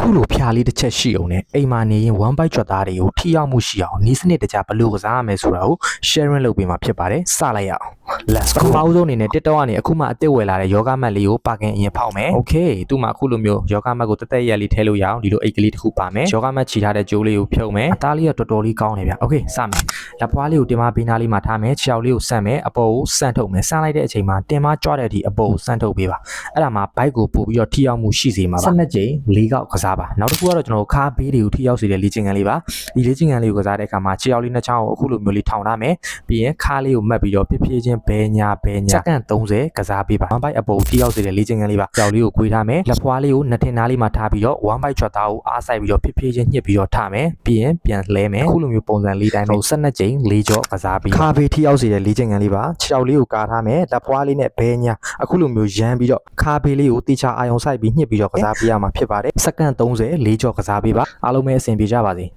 အခုလိုဖျားလေးတစ်ချက်ရှိအောင်နဲ့အိမ်မှာနေရင် one bite ကြွက်သားတွေကိုထိရောက်မှုရှိအောင်နီးစနစ်တကျဘယ်လိုကစားရမယ်ဆိုတာကို sharing လုပ်ပေးမှာဖြစ်ပါတယ်စလိုက်ရအောင် let's go ပထမဆုံးအနေနဲ့ TikTok ကနေအခုမှအသစ်ဝယ်လာတဲ့ယောဂမတ်လေးကိုပါကင်အရင်ဖောက်မယ် okay သူ့မှာအခုလိုမျိုးယောဂမတ်ကိုတက်တက်ရက်လေးထည့်လို့ရအောင်ဒီလိုအိတ်ကလေးတစ်ခုပါမယ်ယောဂမတ်ချီထားတဲ့ကြိုးလေးကိုဖြုတ်မယ်အသားလေးကတော်တော်လေးကောင်းတယ်ဗျ okay စမယ်လက်ဖွားလေးကိုတင်မဘေးနားလေးမှာထားမယ်ခြေထောက်လေးကိုဆန့်မယ်အပေါ်ကိုဆန့်ထုတ်မယ်ဆန့်လိုက်တဲ့အချိန်မှာတင်မကြွတဲ့အထိအပေါ်ကိုဆန့်ထုတ်ပေးပါအဲ့ဒါမှာ bike ကိုပို့ပြီးတော့ထိရောက်မှုရှိစေမှာပါ12ကြိမ်၄កောက်ကစားပါနောက်တစ်ခုကတော့ကျွန်တော်ခါဘေးတွေကိုထိရောက်စေတဲ့လေ့ကျင့်ခန်းလေးပါဒီလေ့ကျင့်ခန်းလေးကိုကစားတဲ့အခါမှာခြေထောက်လေးနှစ်ချောင်းကိုအခုလိုမျိုးလေးထောင်ထားမယ်ပြီးရင်ခါလေးကိုမှတ်ပြီးတော့ဖြည်းဖြည်းချင်းဘဲညာစက္ကန့်30ကစားပေးပါ one bite အပေါ်ထိရောက်စေတဲ့လေ့ကျင့်ခန်းလေးပါခြေထောက်လေးကိုကွေးထားမယ်လက်ဖွားလေးကိုနှစ်ထင်နားလေးမှာထားပြီးတော့ one bite ချွတ်သားကိုအားဆိုင်ပြီးတော့ဖြည်းဖြည်းချင်းညှစ်ပြီးတော့ထားမယ်ပြီးရင်ပြန်လှဲမယ်အခုလိုမျိုးပုံစံလေးတိုင်းပဲ12ကြိမ်၄ကြောကစားပေးခါဘေးထိရောက်စေတဲ့လေ့ကျင့်ခန်းလေးပါခြေထောက်လေးကိုကာထားမယ်လက်ဖွားလေးနဲ့ဘဲညာအခုလိုမျိုးရမ်းပြီးတော့ခါဘေးလေးကိုတိချအာယုံဆိုင်ပြီးညှစ်ပြီးတော့ကစားပေးရမှာဖြစ်ပါတယ်စက္ကန့်30 ၄ကြောကစားပေးပါအားလုံးပဲအဆင်ပြေကြပါစေ